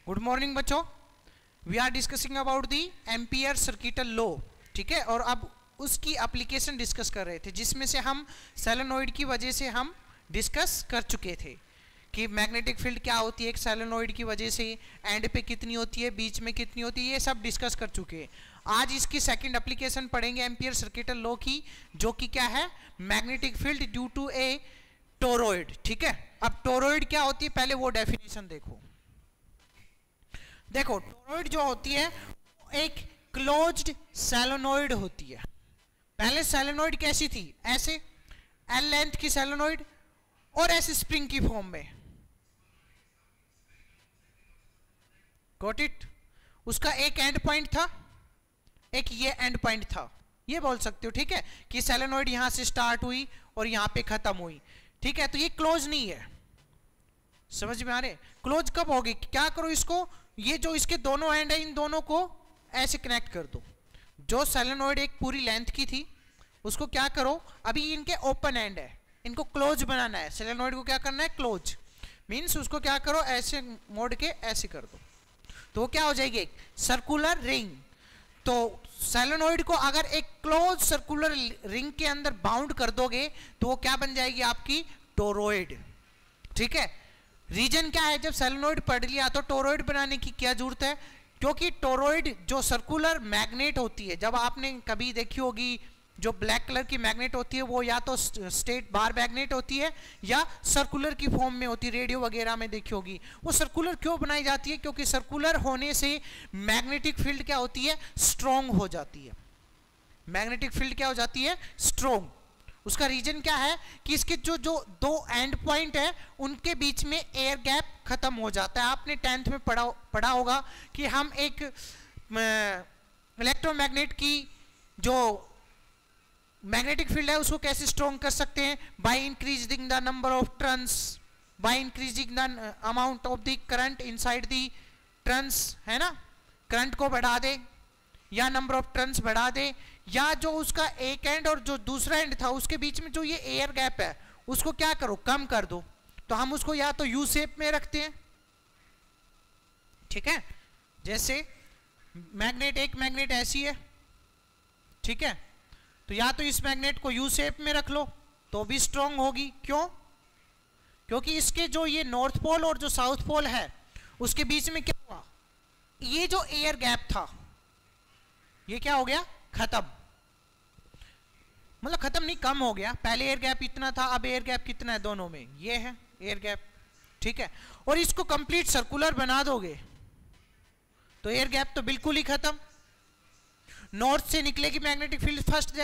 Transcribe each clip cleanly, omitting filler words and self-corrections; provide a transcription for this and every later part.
Good morning बच्चों, we are discussing about the ampere circuital law. ठीक है, और अब उसकी एप्लीकेशन डिस्कस कर रहे थे, जिसमें से हम सोलेनोइड की वजह से हम डिस्कस कर चुके थे कि मैग्नेटिक फील्ड क्या होती है एक सोलेनोइड की वजह से, एंड पे कितनी होती है, बीच में कितनी होती है, ये सब डिस्कस कर चुके हैं। आज इसकी सेकंड एप्लीकेशन पढ़ेंगे एम्पियर सर्किटल लॉ की, जो कि क्या है, magnetic field due to a toroid. ठीक है, अब टोरॉइड क्या होती है पहले वो डेफिनेशन देखो। देखो टोरॉइड जो होती है एक क्लोज्ड सोलेनोइड होती है। पहले सोलेनोइड कैसी थी, ऐसे एल लेंथ की सोलेनोइड और ऐसे स्प्रिंग की फॉर्म में। Got it. उसका एक एंड पॉइंट था, एक ये एंड पॉइंट था, ये बोल सकते हो। ठीक है, कि सोलेनोइड यहां से स्टार्ट हुई और यहां पे खत्म हुई। ठीक है, तो ये क्लोज नहीं है, समझ में आ रहे। क्लोज कब होगी, क्या करो इसको, ये जो इसके दोनों एंड है इन दोनों को ऐसे कनेक्ट कर दो। जो सोलेनोइड एक पूरी लेंथ की थी उसको क्या करो, अभी इनके ओपन एंड है, इनको क्लोज बनाना है। सोलेनोइड को क्या करना है, क्लोज मींस उसको क्या करो, ऐसे मोड़ के ऐसे कर दो, तो वो क्या हो जाएगी, एक सर्कुलर रिंग। तो सोलेनोइड को अगर एक क्लोज सर्कुलर रिंग के अंदर बाउंड कर दोगे तो वो क्या बन जाएगी, आपकी टोरॉइड। ठीक है, रीजन क्या है, जब सोलेनोइड पढ़ लिया तो टोरॉइड बनाने की क्या जरूरत है, क्योंकि टोरॉइड जो सर्कुलर मैग्नेट होती है, जब आपने कभी देखी होगी जो ब्लैक कलर की मैग्नेट होती है वो या तो स्ट्रेट बार मैग्नेट होती है या सर्कुलर की फॉर्म में होती है, रेडियो वगैरह में देखी होगी। वो सर्कुलर क्यों बनाई जाती है, क्योंकि सर्कुलर होने से मैग्नेटिक फील्ड क्या होती है, स्ट्रॉन्ग हो जाती है। मैग्नेटिक फील्ड क्या हो जाती है, स्ट्रॉन्ग। उसका रीजन क्या है कि इसके जो जो दो एंड पॉइंट है उनके बीच में एयर गैप खत्म हो जाता है। आपने 10th में पढ़ा होगा कि हम एक इलेक्ट्रोमैग्नेट की जो मैग्नेटिक फील्ड है उसको कैसे स्ट्रॉन्ग कर सकते हैं, by increasing the number of turns, by increasing the amount of the current inside the turns, है ना। करंट को बढ़ा दे या नंबर ऑफ टर्न्स बढ़ा दे, या जो उसका एक एंड और जो दूसरा एंड था उसके बीच में जो ये एयर गैप है उसको क्या करो, कम कर दो। तो हम उसको या तो यू शेप में रखते हैं, ठीक है, जैसे मैग्नेट, एक मैग्नेट ऐसी है, ठीक है, तो या तो इस मैग्नेट को यू शेप में रख लो तो भी स्ट्रांग होगी। क्यों, क्योंकि इसके जो ये नॉर्थ पोल और जो साउथ पोल है उसके बीच में क्या हुआ, ये जो एयर गैप था ये क्या हो गया, खत्म। मतलब खत्म नहीं, कम हो गया। पहले एयर गैप इतना था, अब एयर गैप कितना है दोनों में, ये है एयर गैप। ठीक है, और इसको कंप्लीट सर्कुलर बना दोगे तो एयर गैप तो बिल्कुल ही खत्म। नॉर्थ से निकलेगी magnetic field, first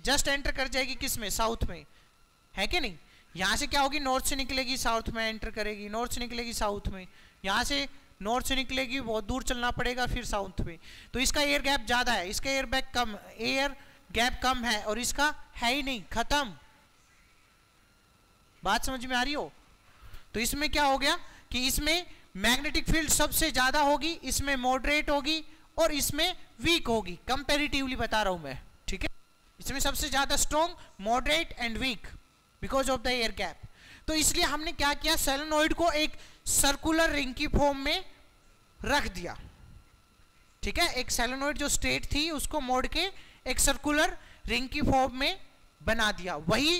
just enter कर जाएगी किस में, साउथ में, है कि नहीं। यहां से क्या होगी, नॉर्थ से निकलेगी साउथ में एंटर करेगी, नॉर्थ से निकलेगी साउथ में, यहां से नॉर्थ से निकलेगी बहुत दूर चलना पड़ेगा फिर साउथ में। तो इसका एयर गैप ज्यादा है, इसका एयर गैप कम है और इसका है ही नहीं, खत्म। बात समझ में आ रही हो। तो इसमें क्या हो गया कि इसमें मैग्नेटिक फील्ड सबसे ज्यादा होगी, इसमें मॉडरेट होगी और इसमें वीक होगी, कंपैरेटिवली बता रहा हूं मैं। ठीक है, इसमें सबसे ज्यादा strong, moderate and weak because of the air gap. तो इसलिए हमने क्या किया, सोलेनोइड को एक सर्कुलर रिंग की फॉर्म में रख दिया। ठीक है, एक सोलेनोइड जो स्ट्रेट थी उसको मोड़ के एक सर्कुलर रिंग की फॉर्म में बना दिया। वही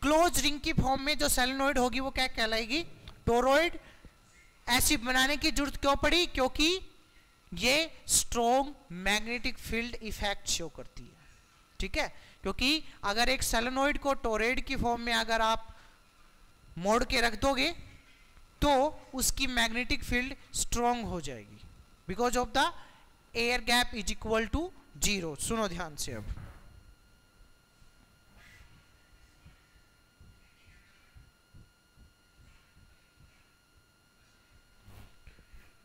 क्लोज रिंग की फॉर्म में जो सोलेनोइड होगी वो क्या कहलाएगी, टोरॉइड। ऐसी बनाने की जरूरत क्यों पड़ी, क्योंकि ये strong magnetic field effect show करती है। ठीक है, क्योंकि अगर एक सोलेनोइड को टोरॉइड की फॉर्म में अगर आप मोड़ के रख दोगे तो उसकी मैग्नेटिक फील्ड स्ट्रॉन्ग हो जाएगी because of the air gap is equal to 0। सुनो ध्यान से अब,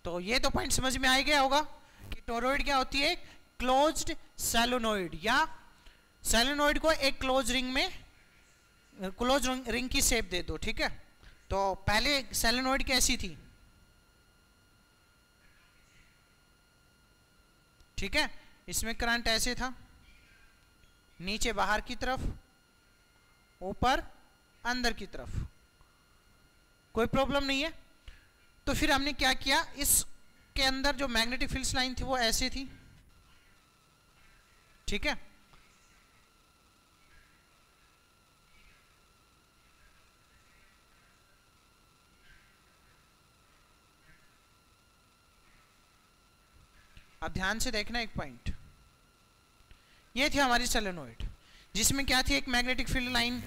तो ये तो पॉइंट समझ में आ गया होगा कि टोरॉइड क्या होती है, क्लोज्ड सोलेनोइड, या सोलेनोइड को एक क्लोज रिंग में, क्लोज रिंग की शेप दे दो। ठीक है, तो पहले सोलेनोइड कैसी थी, ठीक है, इसमें करंट ऐसे था, नीचे बाहर की तरफ, ऊपर अंदर की तरफ, कोई प्रॉब्लम नहीं है। तो फिर हमने क्या किया, इसके अंदर जो मैग्नेटिक फील्ड लाइन थी वो ऐसे थी, ठीक है। अब ध्यान से देखना एक पॉइंट, ये थी हमारी सोलेनोइड जिसमें क्या थी, एक मैग्नेटिक फील्ड लाइन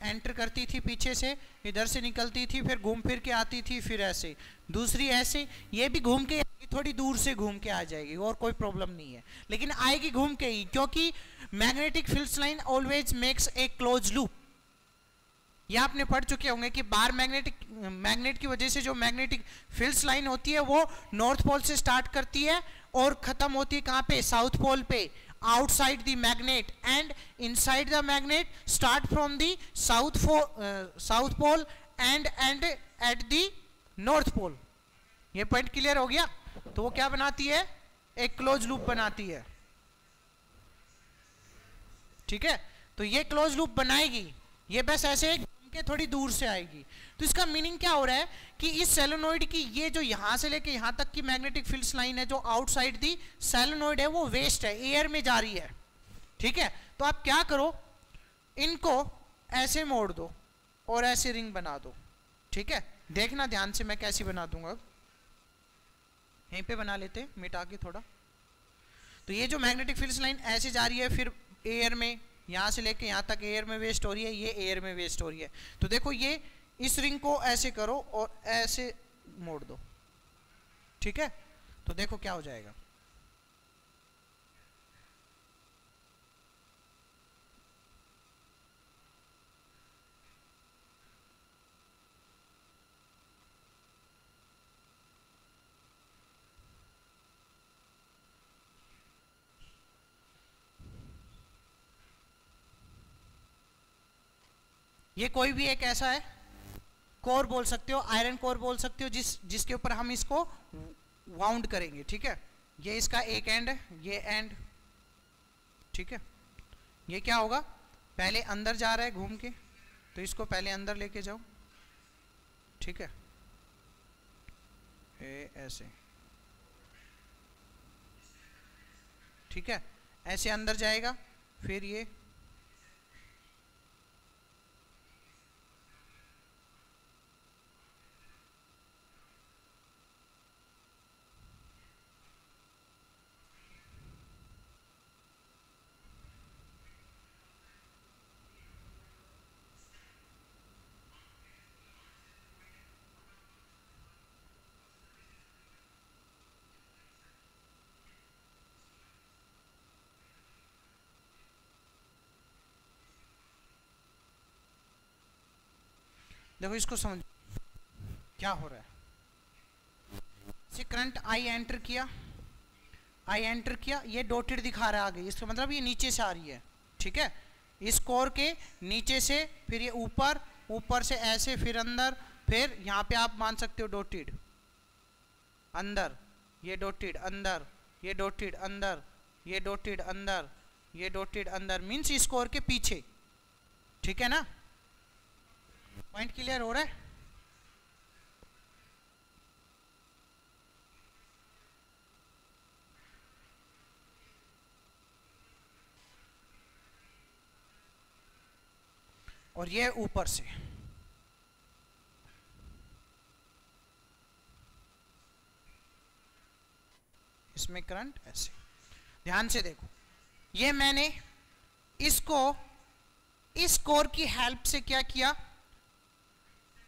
एंटर करती थी पीछे से, इधर से निकलती थी, फिर घूम फिर के आती थी, फिर ऐसे, दूसरी ऐसे, ये भी घूम के थोड़ी दूर से घूम के आ जाएगी और कोई प्रॉब्लम नहीं है, लेकिन आएगी घूम के ही, क्योंकि magnetic field line always makes a close loop. ये आपने पढ़ चुके होंगे कि बार मैग्नेट की वजह से जो मैग्नेटिक फील्ड लाइन होती है वो नॉर्थ पोल से स्टार्ट करती है और खत्म होती है कहां पे, साउथ पोल पे, outside the magnet, and inside the magnet start from the south pole and at the north pole। ये पॉइंट क्लियर हो गया। तो वो क्या बनाती है, एक क्लोज लूप बनाती है, ठीक है। तो ये क्लोज लूप बनाएगी, ये बस ऐसे घूम के थोड़ी दूर से आएगी। तो इसका मीनिंग क्या हो रहा है कि इस सोलेनोइड की ये जो यहां से लेके यहां तक की मैग्नेटिक फील्ड लाइन है जो आउटसाइड दी सोलेनोइड है वो वेस्ट है, एयर में जा रही है, ठीक है। तो आप क्या करो, इनको ऐसे मोड़ दो और ऐसे रिंग बना दो, ठीक है। देखना ध्यान से मैं कैसी बना दूंगा, अब यहीं पे बना लेते मिटा के थोड़ा। तो ये जो मैग्नेटिक फील्ड लाइन ऐसे जा रही है, फिर एयर में यहां से लेके यहां तक एयर में वेस्ट हो रही है, ये एयर में वेस्ट हो रही है। तो देखो ये इस रिंग को ऐसे करो और ऐसे मोड़ दो, ठीक है। तो देखो क्या हो जाएगा, ये कोई भी एक ऐसा है कोर बोल सकते हो, आयरन कोर बोल सकते हो, जिसके ऊपर हम इसको वाउंड करेंगे, ठीक है। ये इसका एक एंड है, ये एंड, ठीक है। ये क्या होगा, पहले अंदर जा रहा है घूम के, तो इसको पहले अंदर लेके जाओ, ठीक है, ऐसे, ठीक है, ऐसे अंदर जाएगा, फिर ये देखो इसको समझ क्या हो रहा है। करंट आई एंटर किया, आई एंटर किया, ये डॉटेड दिखा रहा है आगे, इसका मतलब ये नीचे से आ रही है, ठीक है। इस कोर के नीचे से, फिर ये ऊपर, ऊपर से ऐसे, फिर अंदर, फिर यहाँ पे आप मान सकते हो डॉटेड अंदर, ये डॉटेड अंदर, ये डॉटेड अंदर, ये डॉटेड अंदर, ये डॉटेड अंदर, मीन्स इस कोर के पीछे, ठीक है ना। पॉइंट क्लियर हो रहा है। और ये ऊपर से, इसमें करंट ऐसे, ध्यान से देखो, ये मैंने इसको इस कोर की हेल्प से क्या किया,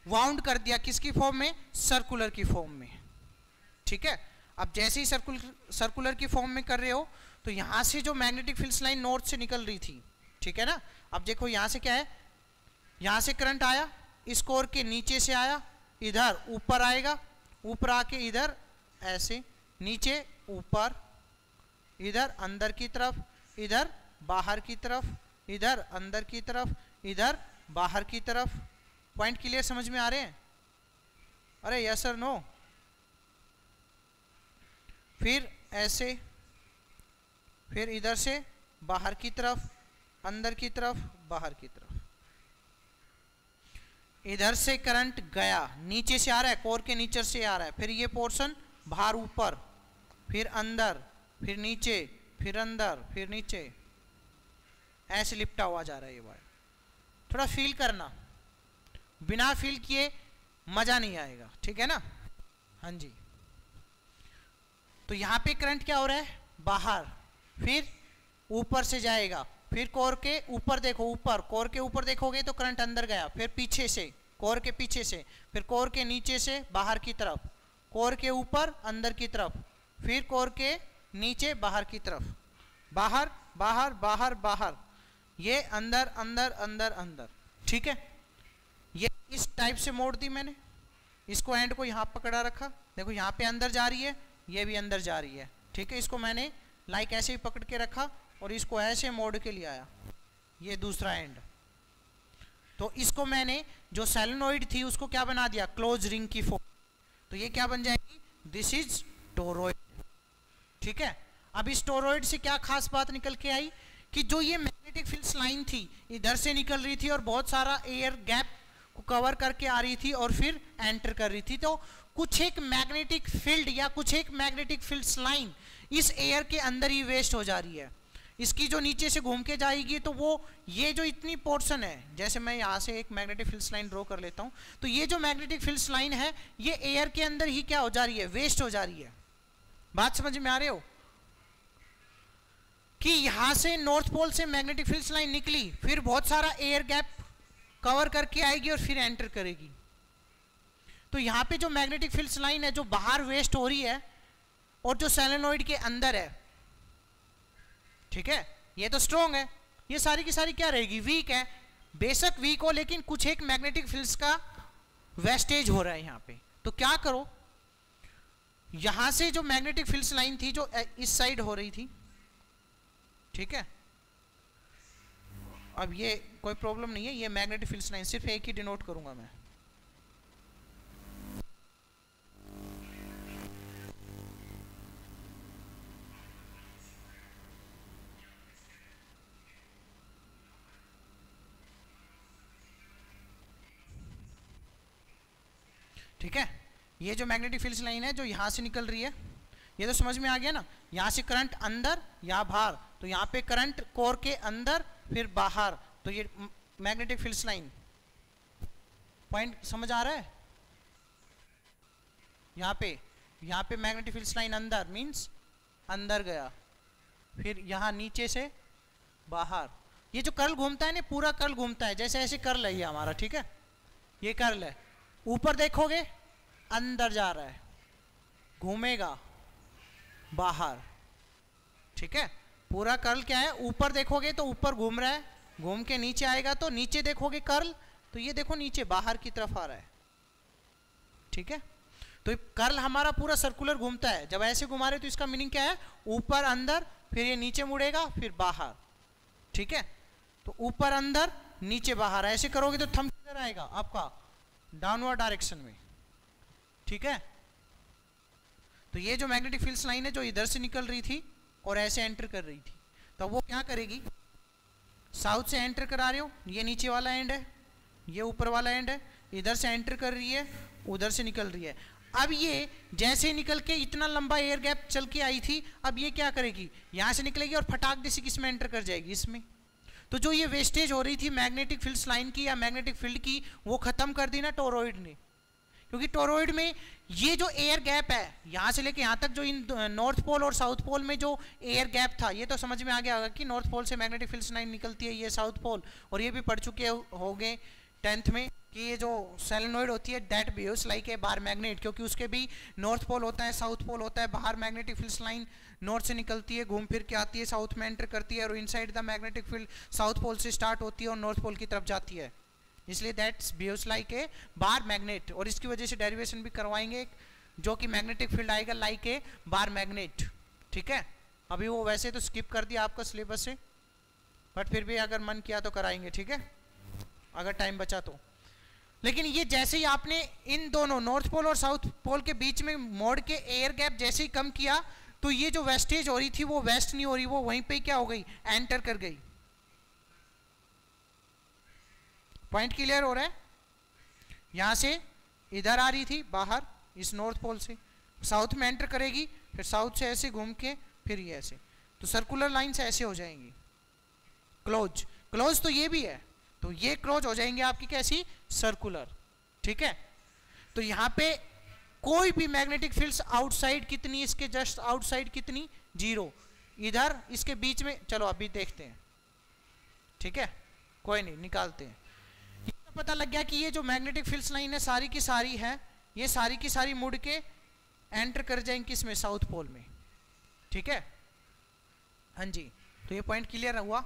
वाउंड कर दिया, किसकी फॉर्म में, सर्कुलर की फॉर्म में, ठीक है। अब जैसे ही सर्कुलर की फॉर्म में कर रहे हो, तो यहां से जो मैग्नेटिक फील्ड लाइन नॉर्थ से निकल रही थी, ठीक है ना। अब देखो यहां से क्या है, यहां से करंट आया, इस कोर के नीचे से आया, इधर ऊपर आएगा, ऊपर आके इधर ऐसे, नीचे ऊपर, इधर अंदर की तरफ, इधर बाहर की तरफ, इधर अंदर की तरफ, इधर बाहर की तरफ। पॉइंट क्लियर समझ में आ रहे हैं? अरे यस और नो। फिर ऐसे, फिर इधर से बाहर की तरफ, अंदर की तरफ, बाहर की तरफ। इधर से करंट गया, नीचे से आ रहा है, कोर के नीचे से आ रहा है, फिर ये पोर्शन बाहर ऊपर, फिर अंदर, फिर नीचे, फिर अंदर, फिर नीचे, ऐसे लिपटा हुआ जा रहा है ये वायर। थोड़ा फील करना, बिना फील किए मजा नहीं आएगा, ठीक है ना। हाँ जी, तो यहाँ पे करंट क्या हो रहा है, बाहर, फिर ऊपर से जाएगा, फिर कोर के ऊपर देखो, ऊपर कोर के ऊपर देखोगे तो करंट अंदर गया, फिर पीछे से, कोर के पीछे से, फिर कोर के नीचे से बाहर की तरफ, कोर के ऊपर अंदर की तरफ, फिर कोर के नीचे बाहर की तरफ, बाहर बाहर बाहर बाहर, ये अंदर अंदर अंदर अंदर, ठीक है। ये इस टाइप से मोड़ दी मैंने, इसको एंड को यहाँ पकड़ा रखा, देखो यहाँ पे अंदर जा रही है, ये भी अंदर जा रही है, ठीक है। इसको मैंने लाइक ऐसे ही पकड़ के रखा और इसको ऐसे मोड़ के ले आया, ये दूसरा एंड। तो इसको मैंने जो सोलेनोइड थी उसको क्या बना दिया, क्लोज रिंग की फॉर्म, तो ये क्या बन जाएगी, दिस इज टोरॉइड, ठीक है। अब इस टोरॉइड से क्या खास बात निकल के आई कि जो ये मैग्नेटिक फील्ड लाइन थी इधर से निकल रही थी और बहुत सारा एयर गैप को कवर करके आ रही थी और फिर एंटर कर रही थी, तो कुछ एक मैग्नेटिक फील्ड या कुछ एक मैग्नेटिक फील्ड लाइन इस एयर के अंदर ही वेस्ट हो जा रही है। इसकी जो नीचे से घूम के जाएगी तो वो ये जो इतनी पोर्शन है, जैसे मैं यहाँ से एक मैग्नेटिक फील्ड लाइन ड्रॉ कर लेता हूँ, तो ये जो मैग्नेटिक फील्ड लाइन है ये एयर के अंदर ही क्या हो जा रही है, वेस्ट हो जा रही है। बात समझ में आ रहे हो कि यहां से नॉर्थ पोल से मैग्नेटिक फील्ड लाइन निकली, फिर बहुत सारा एयर गैप कवर करके आएगी और फिर एंटर करेगी। तो यहां पे जो मैग्नेटिक फील्ड लाइन है जो बाहर वेस्ट हो रही है और जो सोलेनोइड के अंदर है, ठीक है, ये तो स्ट्रॉन्ग है, ये सारी की सारी क्या रहेगी, वीक है। बेशक वीक हो लेकिन कुछ एक मैग्नेटिक फील्ड्स का वेस्टेज हो रहा है यहाँ पे। तो क्या करो, यहां से जो मैग्नेटिक फील्ड्स लाइन थी जो इस साइड हो रही थी, ठीक है, अब ये कोई प्रॉब्लम नहीं है, ये मैग्नेटिक फील्ड्स लाइन सिर्फ एक ही डिनोट करूंगा मैं, ठीक है। ये जो मैग्नेटिक फील्ड लाइन है जो यहां से निकल रही है, ये तो समझ में आ गया ना, यहां से करंट अंदर या बाहर, तो यहां पे करंट कोर के अंदर फिर बाहर, तो ये मैग्नेटिक फील्ड लाइन, पॉइंट समझ आ रहा है। यहां पे मैग्नेटिक फील्ड लाइन अंदर मींस अंदर गया, फिर यहां नीचे से बाहर, ये जो कर्ल घूमता है ना, पूरा कर्ल घूमता है, जैसे ऐसे कर्ल है ये हमारा, ठीक है, ये कर्ल है, ऊपर देखोगे अंदर जा रहा है, घूमेगा बाहर, ठीक है। पूरा कर्ल क्या है, ऊपर देखोगे तो ऊपर घूम रहा है, घूम के नीचे आएगा तो नीचे देखोगे कर्ल, तो ये देखो नीचे बाहर की तरफ आ रहा है, ठीक है। तो कर्ल हमारा पूरा सर्कुलर घूमता है, जब ऐसे घुमा रहे तो इसका मीनिंग क्या है, ऊपर अंदर, फिर ये नीचे मुड़ेगा, फिर बाहर, ठीक है। तो ऊपर अंदर नीचे बाहर, ऐसे करोगे तो थंब किधर आएगा आपका, डाउनवर्ड डायरेक्शन में, ठीक है। तो ये जो मैग्नेटिक फील्ड लाइन है जो इधर से निकल रही थी और ऐसे एंटर कर रही थी, तो वो क्या करेगी, साउथ से एंटर करा रहे हो, ये नीचे वाला एंड है, ये ऊपर वाला एंड है, इधर से एंटर कर रही है, उधर से निकल रही है। अब ये जैसे निकल के इतना लंबा एयर गैप चल के आई थी, अब ये क्या करेगी, यहां से निकलेगी और फटाक देसी किसमें एंटर कर जाएगी, इसमें। तो जो ये वेस्टेज हो रही थी मैग्नेटिक फील्ड लाइन की या मैग्नेटिक फील्ड की, वो खत्म कर दी ना टोरॉइड ने, क्योंकि टोरॉइड में ये जो एयर गैप है यहाँ से लेके यहाँ तक, जो इन नॉर्थ पोल और साउथ पोल में जो एयर गैप था, ये तो समझ में आ गया होगा कि नॉर्थ पोल से मैग्नेटिक फील्ड लाइन निकलती है, ये साउथ पोल, और ये भी पढ़ चुके होंगे 10th में कि ये जो सोलेनोइड होती है that behaves like a bar magnet, क्योंकि उसके भी नॉर्थ पोल होता है, साउथ पोल होता है, बाहर मैग्नेटिक फील्ड लाइन नॉर्थ से निकलती है, घूम फिर के आती है, साउथ में एंटर करती है, और inside the magnetic field south pole से स्टार्ट होती है और नॉर्थ पोल की तरफ जाती है, इसलिए that's behaves like a bar magnet. और इसकी वजह से डेरिवेशन भी करवाएंगे जो कि मैग्नेटिक फील्ड आएगा लाइक ए बार मैग्नेट, ठीक है। अभी वो वैसे तो स्किप कर दिया आपका सिलेबस से, बट फिर भी अगर मन किया तो कराएंगे, ठीक है, अगर टाइम बचा तो। लेकिन ये जैसे ही आपने इन दोनों नॉर्थ पोल और साउथ पोल के बीच में मोड़ के एयर गैप जैसे ही कम किया, तो ये जो वेस्टेज हो रही थी वो वेस्ट नहीं हो रही, वो वहीं पे क्या हो गई, एंटर कर गई। पॉइंट क्लियर हो रहा है। यहां से इधर आ रही थी बाहर इस नॉर्थ पोल से, साउथ में एंटर करेगी, फिर साउथ से ऐसे घूम के फिर ये ऐसे, तो सर्कुलर लाइन से ऐसे हो जाएंगी क्लोज। क्लोज तो ये भी है, तो ये क्लोज हो जाएंगे आपकी कैसी, सर्कुलर। ठीक है, तो यहां पे कोई भी मैग्नेटिक फील्ड्स आउटसाइड कितनी, इसके जस्ट आउटसाइड कितनी, 0। इधर इसके बीच में, चलो अभी देखते हैं। ठीक है, कोई नहीं, निकालते हैं। ये तो पता लग गया कि ये जो मैग्नेटिक फील्ड्स लाइन है सारी की सारी है, ये सारी की सारी मुड़ के एंटर कर जाएंगे किसमें, साउथ पोल में। ठीक है, हाँ जी, तो ये पॉइंट क्लियर हुआ।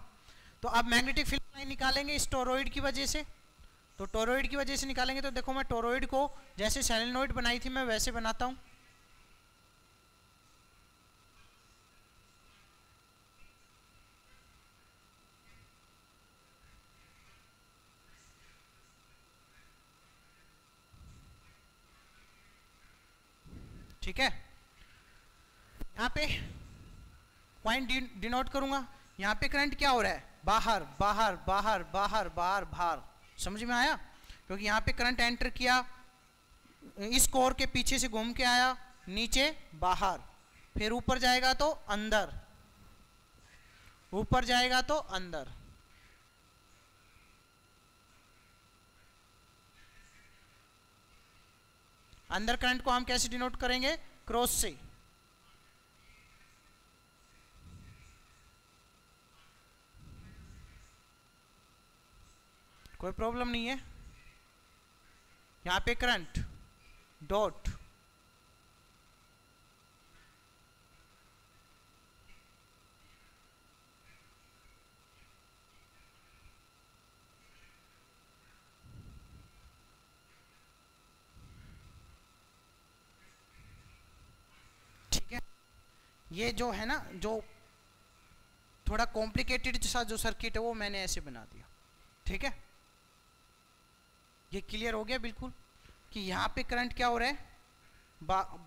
तो अब मैग्नेटिक फील्ड लाइन निकालेंगे इस टोरॉइड की वजह से, तो टोरॉइड की वजह से निकालेंगे। तो देखो मैं टोरॉइड को जैसे सोलेनोइड बनाई थी मैं वैसे बनाता हूं। ठीक है, यहां पे पॉइंट डिनोट करूंगा, यहां पे करंट क्या हो रहा है, बाहर बाहर बाहर बाहर बाहर बाहर। समझ में आया, क्योंकि यहां पे करंट एंटर किया, इस कोर के पीछे से घूम के आया नीचे बाहर, फिर ऊपर जाएगा तो अंदर, ऊपर जाएगा तो अंदर। अंदर करंट को हम कैसे डिनोट करेंगे, क्रॉस से। कोई प्रॉब्लम नहीं है, यहां पे करंट डॉट, ठीक है। ये जो है ना, जो थोड़ा कॉम्प्लिकेटेड सा जो सर्किट है वो मैंने ऐसे बना दिया। ठीक है, ये क्लियर हो गया बिल्कुल कि यहाँ पे करंट क्या हो रहा है,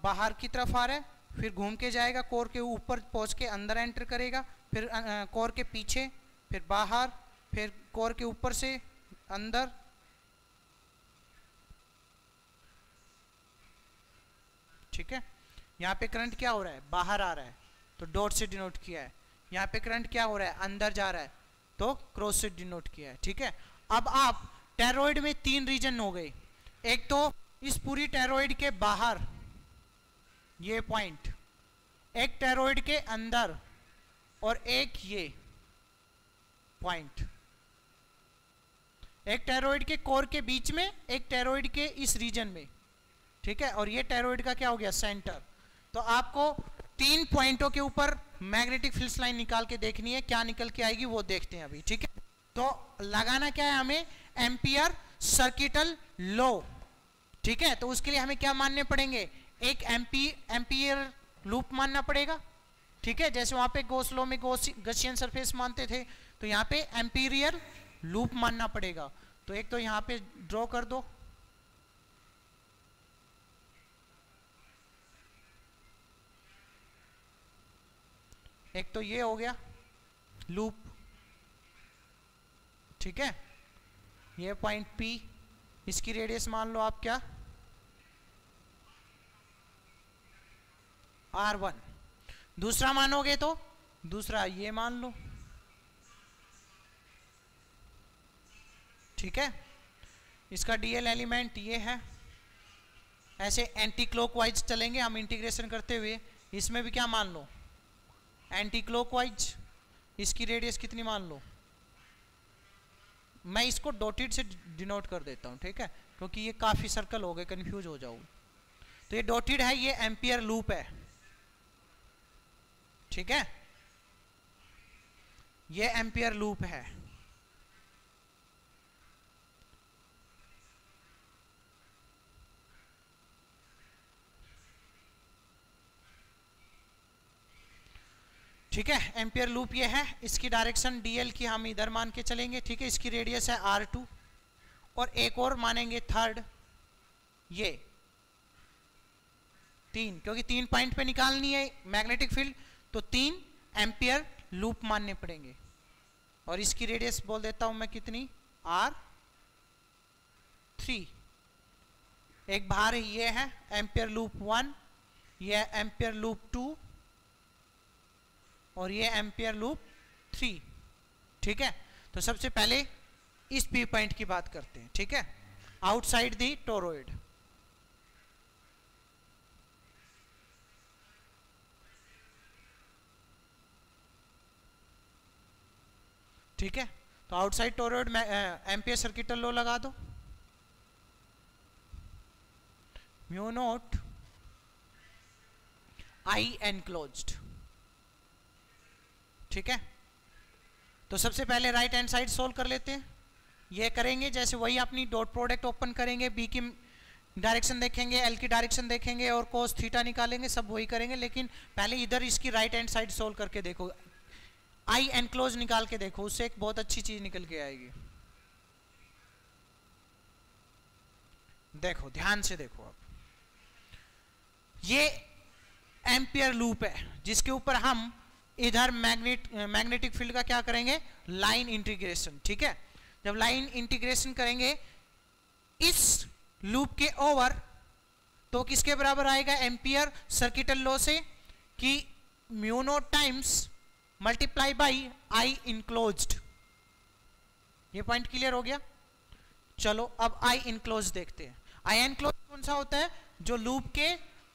बाहर की तरफ आ रहा है, फिर घूम के जाएगा कोर के ऊपर पहुंच के अंदर एंटर करेगा, फिर कोर के पीछे, फिर बाहर, फिर कोर के ऊपर से अंदर। ठीक है, यहाँ पे करंट क्या हो रहा है, बाहर आ रहा है तो डॉट से डिनोट किया है, यहाँ पे करंट क्या हो रहा है, अंदर जा रहा है तो क्रॉस से डिनोट किया है। ठीक है, अब आप टेरोइड में 3 रीजन हो गए, एक तो इस पूरी टेरोइड के बाहर ये पॉइंट, एक टेरोइड के अंदर, और एक ये पॉइंट, एक टेरोइड के कोर के बीच में, एक टेरोइड के इस रीजन में। ठीक है, और ये टेरोइड का क्या हो गया, सेंटर। तो आपको 3 पॉइंटों के ऊपर मैग्नेटिक फील्ड लाइन निकाल के देखनी है, क्या निकल के आएगी वो देखते हैं अभी। ठीक है, तो लगाना क्या है हमें, एम्पियर सर्किटल लॉ। ठीक है, तो उसके लिए हमें क्या मानने पड़ेंगे, एक एम्पियर लूप मानना पड़ेगा। ठीक है, जैसे वहां पे गॉस लॉ में गॉसियन सरफेस मानते थे, तो यहाँ पे एम्पियर लूप मानना पड़ेगा। तो एक तो यहाँ पे ड्रॉ कर दो, एक तो ये हो गया लूप। ठीक है, ये पॉइंट P, इसकी रेडियस मान लो आप क्या, R1। दूसरा मानोगे तो दूसरा ये मान लो। ठीक है, इसका डीएल एलिमेंट ये है, ऐसे एंटी क्लॉकवाइज चलेंगे हम इंटीग्रेशन करते हुए, इसमें भी क्या मान लो, एंटी क्लॉकवाइज। इसकी रेडियस कितनी मान लो, मैं इसको डॉटेड से डिनोट कर देता हूं। ठीक है, क्योंकि ये काफी सर्कल हो गए, कंफ्यूज हो जाओगे। तो ये डॉटेड है, ये एम्पियर लूप है। ठीक है, ये एम्पियर लूप है। ठीक है, एम्पियर लूप ये है, इसकी डायरेक्शन डीएल की हम इधर मान के चलेंगे। ठीक है, इसकी रेडियस है R2, और एक और मानेंगे थर्ड, ये 3, क्योंकि 3 पॉइंट पे निकालनी है मैग्नेटिक फील्ड, तो 3 एम्पियर लूप मानने पड़ेंगे। और इसकी रेडियस बोल देता हूं मैं कितनी, R3। एक बाहर ये है एम्पियर लूप 1, ये एम्पियर लूप 2 और ये एम्पियर लूप 3। ठीक है, तो सबसे पहले इस पी पॉइंट की बात करते हैं। ठीक है, आउटसाइड दी टोरॉइड। ठीक है, तो आउटसाइड टोरॉइड में एम्पियर सर्किटल लॉ लगा दो, म्यू नॉट आई एनक्लोज्ड। ठीक है, तो सबसे पहले राइट हैंड साइड सोल्व कर लेते हैं। ये करेंगे जैसे वही अपनी डॉट प्रोडक्ट ओपन करेंगे, बी की डायरेक्शन देखेंगे, एल की डायरेक्शन देखेंगे और कोस थीटा निकालेंगे, सब वही करेंगे। लेकिन पहले इधर इसकी राइट हैंड साइड सोल्व करके देखो, आई एनक्लोज निकाल के देखो, उससे एक बहुत अच्छी चीज निकल के आएगी। देखो ध्यान से देखो, अब ये एम्पियर लूप है जिसके ऊपर हम इधर मैग्नेटिक फील्ड का क्या करेंगे, लाइन इंटीग्रेशन। ठीक है, जब लाइन इंटीग्रेशन करेंगे इस लूप के ओवर, तो किसके बराबर आएगा, एम्पियर सर्किटल लॉ से, कि mu naught times multiply by I enclosed. ये पॉइंट क्लियर हो गया। चलो अब आई इनक्लोज देखते हैं। आई एनक्लोज कौन सा होता है, जो लूप के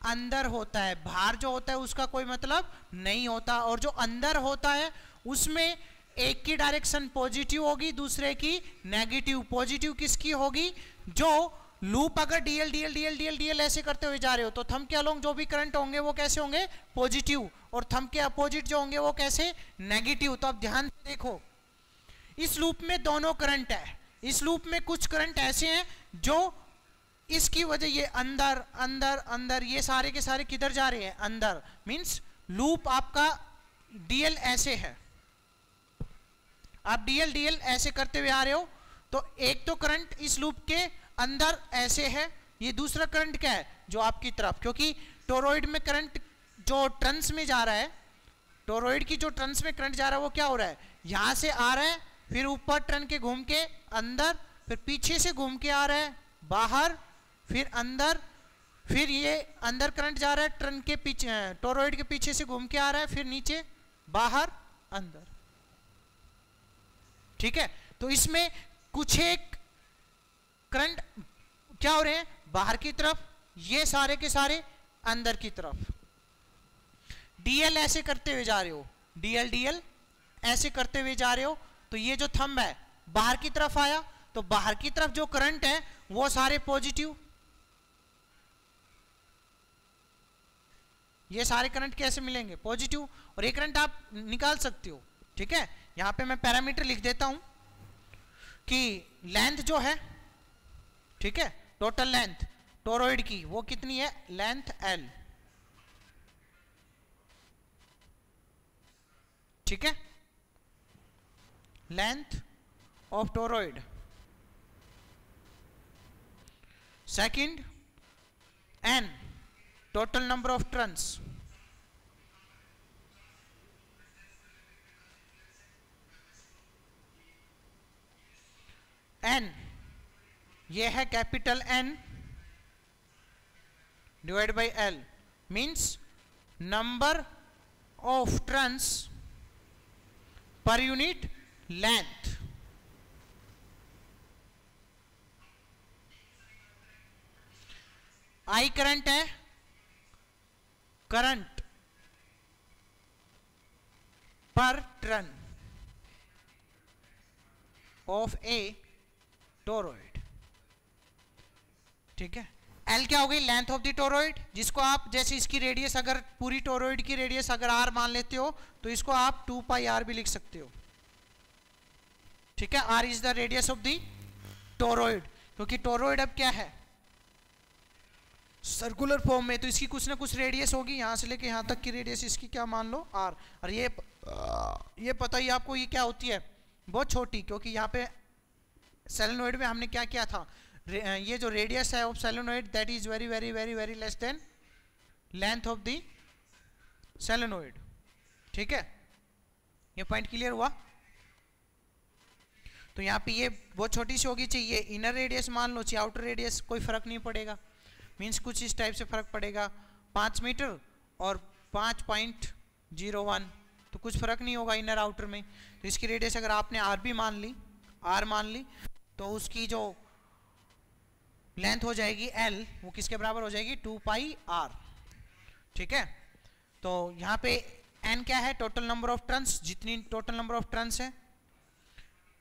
अंदर होता है, बाहर जो होता है उसका कोई मतलब नहीं होता, और जो अंदर होता है उसमें एक की डायरेक्शन पॉजिटिव होगी, दूसरे की नेगेटिव। पॉजिटिव किसकी होगी, जो लूप अगर DL DL DL DL DL ऐसे करते हुए जा रहे हो तो थंब के अलोंग जो भी करंट होंगे वो कैसे होंगे, पॉजिटिव, और थंब के अपोजिट जो होंगे वो कैसे, नेगेटिव। तो अब ध्यान से देखो, इस लूप में दोनों करंट है। इस लूप में कुछ करंट ऐसे हैं जो इसकी वजह ये अंदर अंदर अंदर, ये सारे के सारे किधर जा रहे हैं, अंदर। मींस लूप आपका डीएल ऐसे है, आप डीएल डीएल ऐसे करते हुए आ रहे हो, तो एक तो करंट इस लूप के अंदर ऐसे है, ये दूसरा करंट क्या है, जो आपकी तरफ, क्योंकि टोरॉइड में करंट जो ट्रांस में जा रहा है, टोरॉइड की जो ट्रांस में करंट जा रहा है वो क्या हो रहा है, यहां से आ रहा है, फिर ऊपर टर्न के घूम के अंदर, फिर पीछे से घूम के आ रहा है बाहर, फिर अंदर, फिर ये अंदर करंट जा रहा है टर्न के पीछे, टोरॉइड के पीछे से घूम के आ रहा है, फिर नीचे बाहर अंदर। ठीक है, तो इसमें कुछ एक करंट क्या हो रहे हैं, बाहर की तरफ, ये सारे के सारे अंदर की तरफ। डीएल ऐसे करते हुए जा रहे हो, डीएल डीएल ऐसे करते हुए जा रहे हो, तो ये जो थंब है बाहर की तरफ आया, तो बाहर की तरफ जो करंट है वो सारे पॉजिटिव। ये सारे करंट कैसे मिलेंगे, पॉजिटिव, और ये करंट आप निकाल सकते हो। ठीक है, यहां पे मैं पैरामीटर लिख देता हूं कि लेंथ जो है, ठीक है, टोटल लेंथ टोरॉइड की वो कितनी है, लेंथ L। ठीक है, length of toroid. Second, N, total number of turns. N, ये है capital N divide by L, means number of turns per unit length. I current है, करंट पर टर्न ऑफ ए टोरॉइड। ठीक है, L क्या हो गई, लेंथ ऑफ द टोरॉइड, जिसको आप जैसे इसकी रेडियस, अगर पूरी टोरॉइड की रेडियस अगर R मान लेते हो तो इसको आप 2 पाई R भी लिख सकते हो। ठीक है, R is the radius of the toroid, क्योंकि टोरॉइड अब क्या है, सर्कुलर फॉर्म में, तो इसकी कुछ ना कुछ रेडियस होगी, यहां से लेके यहां तक की रेडियस इसकी क्या मान लो, R। और ये पता ही आपको ये क्या होती है, बहुत छोटी, क्योंकि यहाँ पे सोलेनोइड में हमने क्या किया था, ये जो रेडियस है of solenoid that is very very very very less than length of the solenoid. ठीक है, ये पॉइंट क्लियर हुआ। तो यहाँ पे ये बहुत छोटी सी होगी, चाहिए इनर रेडियस मान लो, चाहिए आउटर रेडियस, कोई फर्क नहीं पड़ेगा। मीन्स कुछ इस टाइप से फर्क पड़ेगा, 5 मीटर और 5.01, तो कुछ फर्क नहीं होगा इनर आउटर में। तो इसकी रेडियस अगर आपने आर भी मान ली, आर मान ली, तो उसकी जो लेंथ हो जाएगी एल, वो किसके बराबर हो जाएगी 2πr। ठीक है, तो यहाँ पे एन क्या है, टोटल नंबर ऑफ टर्न्स, जितनी टोटल नंबर ऑफ टर्न्स है।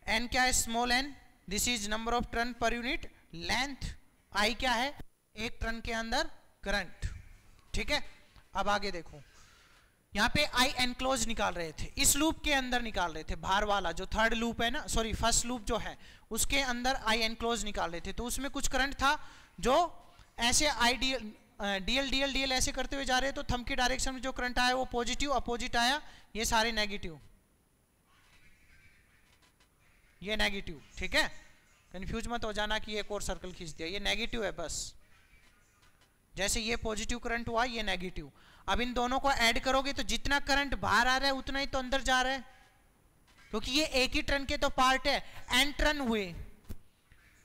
एन क्या है, small N, this is number of turn per unit length. I क्या है, एक टर्न के अंदर करंट। ठीक है, अब आगे देखो, यहाँ पे आई एनक्लोज निकाल रहे थे, इस लूप के अंदर निकाल रहे थे, बाहर वाला जो थर्ड लूप है ना, सॉरी फर्स्ट लूप जो है उसके अंदर आई एनक्लोज निकाल रहे थे। तो उसमें कुछ करंट था जो ऐसे आई डीएल ऐसे करते हुए जा रहे, तो थंब की डायरेक्शन में जो करंट आया वो पॉजिटिव, अपोजिट आया ये सारे नेगेटिव, ये नेगेटिव। ठीक है, कंफ्यूज मत हो जाना कि एक और सर्कल खींच दिया, ये नेगेटिव है बस। जैसे ये पॉजिटिव करंट हुआ, ये नेगेटिव। अब इन दोनों को ऐड करोगे तो जितना करंट बाहर आ रहा है उतना ही तो अंदर जा रहा है, क्योंकि ये एक ही टर्न के तो पार्ट है। एन टर्न हुए,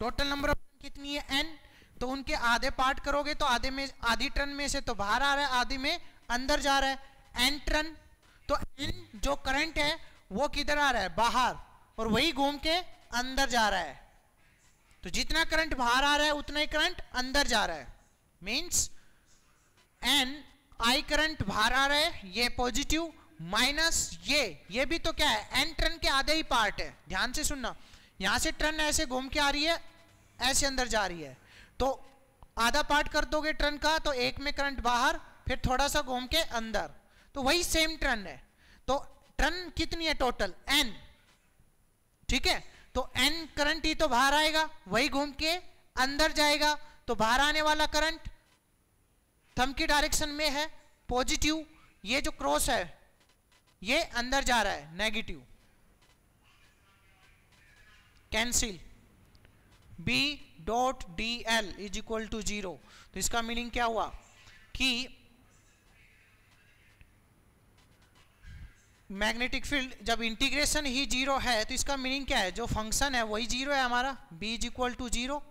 टोटल नंबर ऑफ टर्न कितनी है एन, तो उनके आधे पार्ट करोगे तो आधे में, आधी टर्न में से तो बाहर आ रहा है, आधी में अंदर जा रहा है। एन टर्न, तो एन जो करंट है वो किधर आ रहा है, बाहर, और वही घूम के अंदर जा रहा है। तो जितना करंट बाहर आ रहा है उतना ही करंट अंदर जा रहा है। मींस एन आई करंट बाहर आ रहा है, ये पॉजिटिव, माइनस ये भी तो क्या है, एन टर्न के आधे ही पार्ट है। ध्यान से सुनना, यहां से टर्न ऐसे घूम के आ रही है, ऐसे अंदर जा रही है, तो आधा पार्ट कर दोगे टर्न का, तो एक में करंट बाहर, फिर थोड़ा सा घूम के अंदर, तो वही सेम टर्न है। तो टर्न कितनी है टोटल, एन। ठीक है, तो एन करंट ही तो बाहर आएगा, वही घूम के अंदर जाएगा, तो बाहर आने वाला करंट थंब की डायरेक्शन में है पॉजिटिव, ये जो क्रॉस है ये अंदर जा रहा है negative, cancel. B dot D L is equal to 0। तो इसका मीनिंग क्या हुआ कि मैग्नेटिक फील्ड जब इंटीग्रेशन ही 0 है, तो इसका मीनिंग क्या है, जो फंक्शन है वही 0 है हमारा, B इज इक्वल टू 0।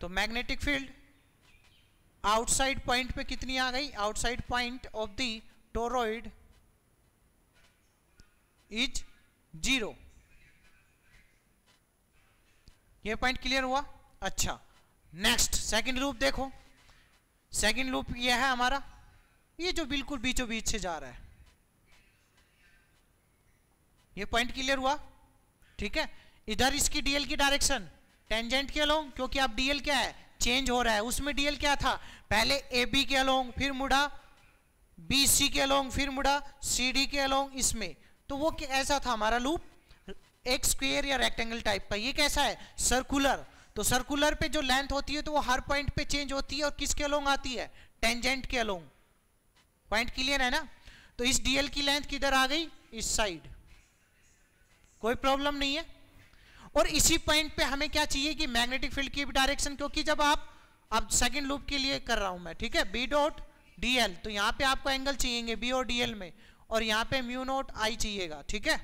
तो मैग्नेटिक फील्ड आउटसाइड पॉइंट पे कितनी आ गई, outside point of the toroid is 0। ये पॉइंट क्लियर हुआ। अच्छा, नेक्स्ट सेकंड लूप देखो, सेकंड लूप ये है हमारा, ये जो बिल्कुल बीचों बीच से जा रहा है, ये पॉइंट क्लियर हुआ। ठीक है, इधर इसकी डीएल की डायरेक्शन टेंजेंट के अलोंग, क्योंकि अब डीएल क्या है, चेंज हो रहा है। उसमें डीएल क्या था, पहले ए बी के अलोंग, फिर मुड़ा बी सी के अलोंग, फिर मुड़ा सी डी के अलोंग, इसमें तो वो ऐसा था हमारा लूप, एक स्क्वायर या रेक्टेंगल टाइप का। ये कैसा है, सर्कुलर। तो सर्कुलर पे जो लेंथ होती है तो वो हर पॉइंट पे चेंज होती है, और किसके अलोंग आती है, टेंजेंट के अलोंग। पॉइंट क्लियर है ना। तो इस डीएल की लेंथ किधर आ गई, इस साइड, कोई प्रॉब्लम नहीं है। और इसी पॉइंट पे हमें क्या चाहिए कि मैग्नेटिक फील्ड की डायरेक्शन, क्योंकि जब आप, अब सेकंड लूप के लिए कर रहा हूं मैं, ठीक है, बी डॉट डी एल, तो यहां पे आपको एंगल चाहिए बी और डीएल में, और यहां पे म्यू नॉट आई चाहिएगा। ठीक है,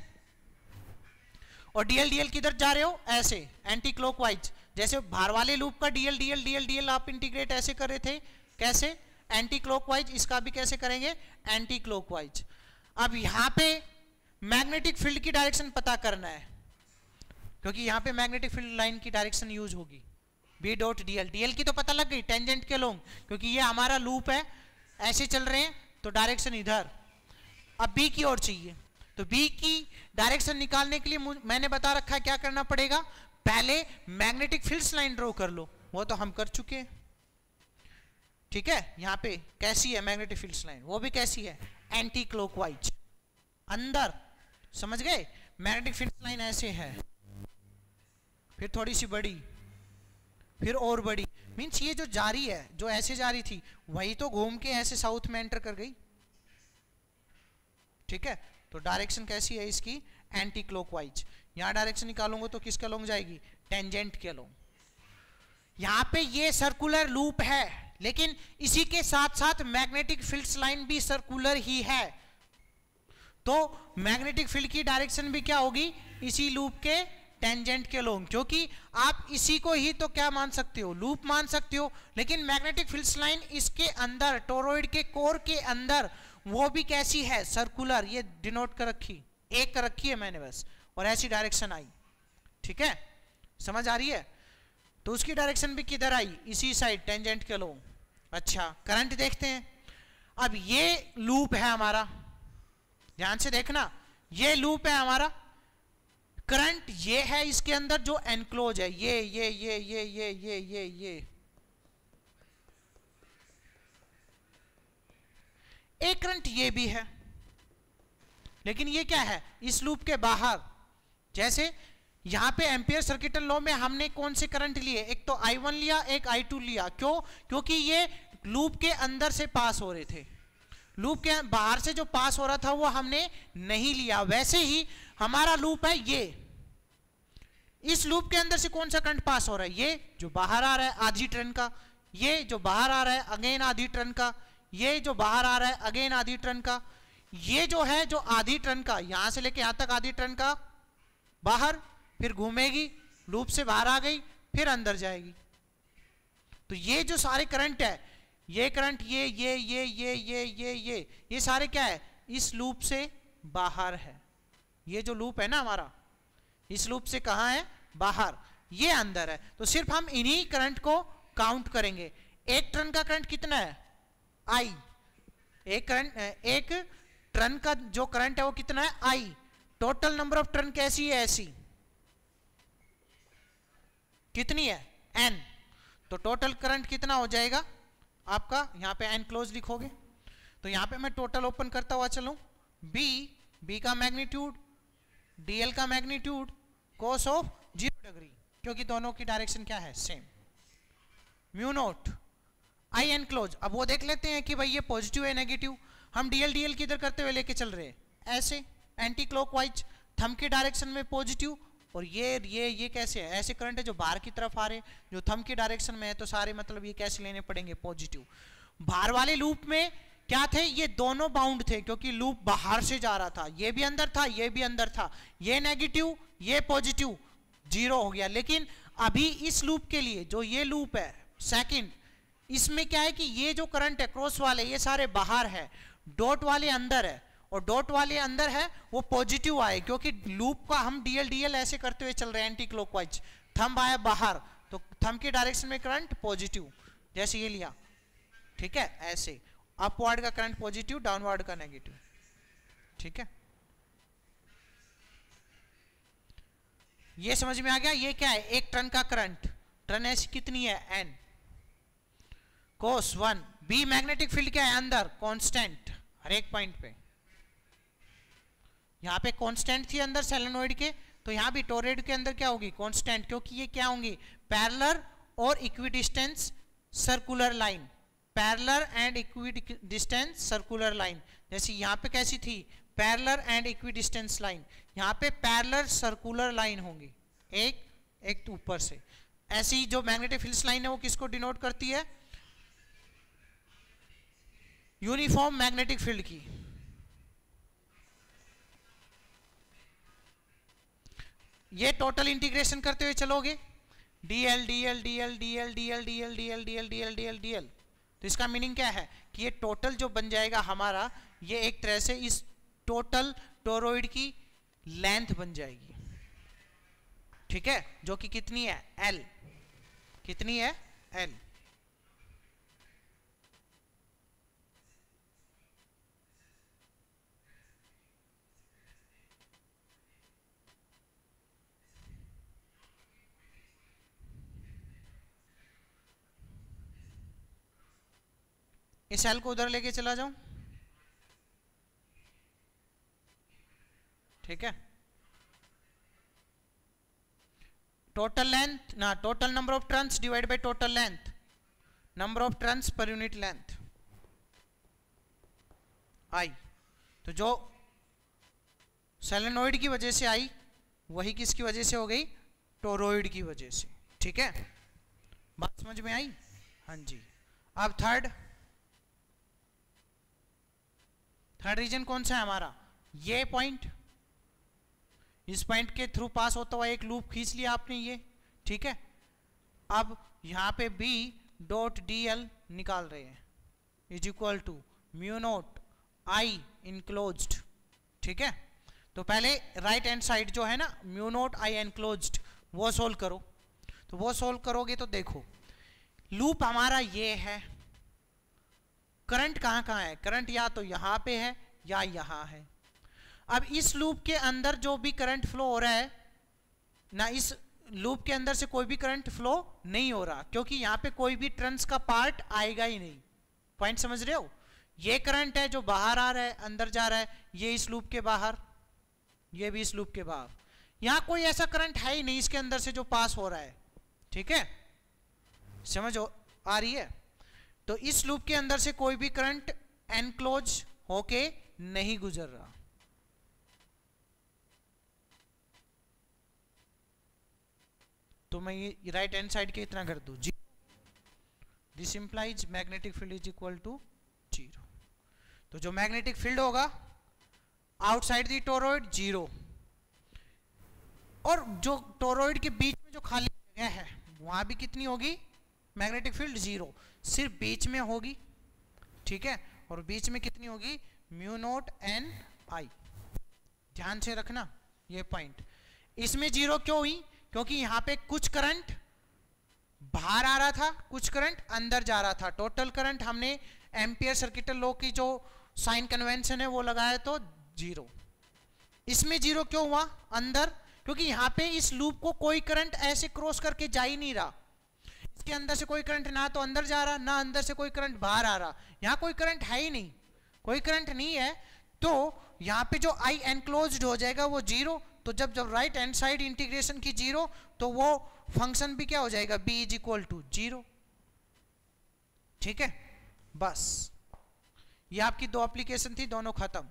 और डीएल डीएल किधर जा रहे हो, ऐसे एंटी क्लॉकवाइज, जैसे बाहर वाले लूप का डीएल डीएल डीएल डीएल आप इंटीग्रेट ऐसे कर रहे थे, कैसे, एंटी क्लॉकवाइज। इसका भी कैसे करेंगे, एंटी क्लॉकवाइज। अब यहां पे मैग्नेटिक फील्ड की डायरेक्शन पता करना है, क्योंकि यहां पे मैग्नेटिक फील्ड लाइन की डायरेक्शन यूज होगी, बी डॉट डीएल। डीएल की तो पता लग गई, टेंजेंट के अलोंग, क्योंकि ये हमारा लूप है, ऐसे चल रहे हैं, तो डायरेक्शन इधर। अब बी की ओर चाहिए, तो बी की डायरेक्शन निकालने के लिए मैंने बता रखा है क्या करना पड़ेगा, पहले मैग्नेटिक फील्ड लाइन ड्रॉ कर लो, वो तो हम कर चुके हैं। ठीक है, यहां पे कैसी है मैग्नेटिक फील्ड लाइन, वो भी कैसी है, एंटी क्लॉकवाइज, अंदर, समझ गए। मैग्नेटिक फील्ड लाइन ऐसे है, फिर थोड़ी सी बड़ी, फिर और बड़ी, मीन्स ये जो जारी है, जो ऐसे जा रही थी, वही तो घूम के ऐसे साउथ में एंटर कर गई। ठीक है, तो डायरेक्शन कैसी है इसकी, एंटी क्लॉकवाइज। यहां डायरेक्शन निकालूंगा तो किसके अलोंग जाएगी, टेंजेंट के अलोंग। यहां पे ये सर्कुलर लूप है, लेकिन इसी के साथ साथ मैग्नेटिक फील्ड लाइन भी सर्कुलर ही है, तो मैग्नेटिक फील्ड की डायरेक्शन भी क्या होगी, इसी लूप के टेंजेंट के लोग, क्योंकि आप इसी को ही तो क्या मान सकते हो, लूप मान सकते हो। लेकिन मैग्नेटिक फील्ड लाइन इसके अंदर, टोरॉइड के कोर के अंदर, वो भी कैसी है, सर्कुलर। ये डिनोट कर रखी, एक कर रखी है मैंने बस, और ऐसी डायरेक्शन आई। ठीक है, समझ आ रही है। तो उसकी डायरेक्शन भी किधर आई, इसी साइड, टेंजेंट के लोग। अच्छा, करंट देखते हैं। अब ये लूप है हमारा, ध्यान से देखना, ये लूप है हमारा। करंट ये है इसके अंदर जो एनक्लोज है, ये एक करंट ये भी है, लेकिन ये क्या है, इस लूप के बाहर। जैसे यहां पे एम्पियर सर्किटल लॉ में हमने कौन से करंट लिए, एक तो I1 लिया, एक I2 लिया। क्यों, क्योंकि ये लूप के अंदर से पास हो रहे थे, लूप के बाहर से जो पास हो रहा था वो हमने नहीं लिया। वैसे ही हमारा लूप है ये, इस लूप के अंदर से कौन सा करंट पास हो रहा है, ये जो बाहर आ रहा है आधी टर्न का, ये जो बाहर आ रहा है अगेन आधी टर्न का, ये जो बाहर आ रहा है अगेन आधी टर्न का, ये जो है जो आधी टर्न का, यहां से लेके यहां तक आधी टर्न का बाहर, फिर घूमेगी, लूप से बाहर आ गई, फिर अंदर जाएगी। तो ये जो सारे करंट है, ये करंट, ये सारे क्या है, इस लूप से बाहर है। ये जो लूप है ना हमारा, इस लूप से कहां है, बाहर, ये अंदर है। तो सिर्फ हम इन्हीं करंट को काउंट करेंगे। एक टर्न का करंट कितना है, I। एक करंट, एक टर्न का जो करंट है वो कितना है, I। Total number of turn कैसी है, ऐसी कितनी है, N। तो टोटल करंट कितना हो जाएगा आपका, यहां पे N क्लोज लिखोगे। तो यहां पे मैं टोटल ओपन करता हुआ चलूं, B का मैग्नीट्यूड, DL का मैग्नीट्यूड, cos ऑफ 0 डिग्री, क्योंकि दोनों की डायरेक्शन क्या है, same, mu naught I N close. अब वो देख लेते हैं कि भाई ये पॉजिटिव है नेगेटिव। हम DL किधर करते हुए लेके चल रहे हैं, ऐसे एंटी क्लॉकवाइज, थंब की डायरेक्शन में पॉजिटिव, और ये कैसे है, ऐसे करंट है जो बाहर की तरफ आ रहे, जो थंब की डायरेक्शन में है, तो सारे मतलब ये कैसे लेने पड़ेंगे, पॉजिटिव। बाहर वाले लूप में क्या थे, ये दोनों बाउंड थे, क्योंकि लूप बाहर से जा रहा था, ये भी अंदर था, ये भी अंदर था, ये नेगेटिव, ये पॉजिटिव, 0 हो गया। लेकिन अभी इस लूप के लिए, जो ये लूप है सेकंड, इसमें क्या है कि ये जो करंट है क्रॉस वाले, ये सारे बाहर है, डॉट वाले अंदर है, और डॉट वाले अंदर है वो पॉजिटिव आए, क्योंकि लूप का हम DL ऐसे करते हुए चल रहे हैं एंटी क्लॉकवाइज। थंब आया बाहर, तो थंब की डायरेक्शन में करंट पॉजिटिव, जैसे ये लिया, ठीक है, ऐसे अपवर्ड का करंट पॉजिटिव, डाउनवर्ड का नेगेटिव। ठीक है, ये समझ में आ गया। ये क्या है, एक टर्न का करंट, टर्न ऐसी कितनी है, N, cos 1। B magnetic field क्या है, अंदर कांस्टेंट, हर एक पॉइंट पे। यहां पे कांस्टेंट थी अंदर सोलेनोइड के, तो यहां भी टोरॉइड के अंदर क्या होगी, कांस्टेंट, क्योंकि ये क्या होंगी, पैरेलल और equidistance circular line, parallel and equidistance circular line. जैसे यहां पे कैसी थी, पैरेलल एंड इक्विडिस्टेंस लाइन, यहां पे पैरेलल सर्कुलर लाइन होंगी, एक ऊपर से। ऐसी जो मैग्नेटिक फील्ड लाइन है वो किसको डिनोट करती है, यूनिफॉर्म मैग्नेटिक फील्ड की। ये टोटल इंटीग्रेशन करते हुए चलोगे, DL, तो इसका मीनिंग क्या है कि ये टोटल जो बन जाएगा हमारा, ये एक तरह से इस टोटल टोरॉइड की लेंथ बन जाएगी। ठीक है, जो कि कितनी है, L, कितनी है, L। इस L को उधर लेके चला जाऊं, ठीक है, टोटल लेंथ ना, total number of turns divide by total length, number of turns per unit length, I। तो जो सोलेनोइड की वजह से आई, वही किसकी वजह से हो गई, टोरॉइड की वजह से। ठीक है, बात समझ में आई, हाँ जी। अब थर्ड रीजन कौन सा है हमारा, ये पॉइंट, इस पॉइंट के थ्रू पास होता हुआ एक लूप खींच लिया आपने ये, ठीक है। अब यहाँ पे B डॉट dl निकाल रहे हैं is equal to mu naught I enclosed, ठीक है। तो पहले राइट हैंड साइड जो है ना म्यू नोट I एनक्लोज्ड वो सोल्व करो। तो वो सोल्व करोगे तो देखो लूप हमारा ये है, करंट कहाँ कहाँ है, करंट या तो यहाँ पे है या यहाँ है। अब इस लूप के अंदर जो भी करंट फ्लो हो रहा है ना, इस लूप के अंदर से कोई भी करंट फ्लो नहीं हो रहा, क्योंकि यहाँ पे कोई भी टर्न्स का पार्ट आएगा ही नहीं। पॉइंट समझ रहे हो? ये करंट है जो बाहर आ रहा है, अंदर जा रहा है, ये इस लूप के बाहर, ये भी इस लूप के बाहर। यहाँ कोई ऐसा करंट है ही नहीं इसके अंदर से जो पास हो रहा है, ठीक है। समझ आ रही है? तो इस लूप के अंदर से कोई भी करंट एनक्लोज होके नहीं गुजर रहा। तो मैं ये राइट हैंड साइड के इतना कर दूं, this implies magnetic field is equal to 0। तो जो मैग्नेटिक फील्ड होगा आउटसाइड द टोरॉइड 0, और जो टोरॉइड के बीच में जो खाली जगह है वहां भी कितनी होगी, मैग्नेटिक फील्ड 0, सिर्फ बीच में होगी, ठीक है। और बीच में कितनी होगी, म्यू नोट एन आई। ध्यान से रखना ये पॉइंट। इसमें 0 क्यों हुई, क्योंकि यहाँ पे कुछ करंट बाहर आ रहा था, कुछ करंट अंदर जा रहा था। टोटल करंट हमने एम्पियर सर्किटल लॉ की जो साइन कन्वेंशन है वो लगाया तो 0। इसमें 0 क्यों हुआ अंदर, क्योंकि यहाँ पे इस लूप को कोई करंट ऐसे क्रॉस करके जा ही नहीं रहा। इसके अंदर से कोई करंट ना तो अंदर जा रहा, ना अंदर से कोई करंट बाहर आ रहा। यहाँ कोई करंट है ही नहीं, कोई करंट नहीं है। तो यहाँ पे जो I एनक्लोज्ड हो जाएगा वो 0। तो जब राइट हैंड साइड इंटीग्रेशन की 0, तो वो फंक्शन भी क्या हो जाएगा, B इज इक्वल टू 0, ठीक है। बस ये आपकी 2 एप्लीकेशन थी, दोनों खत्म।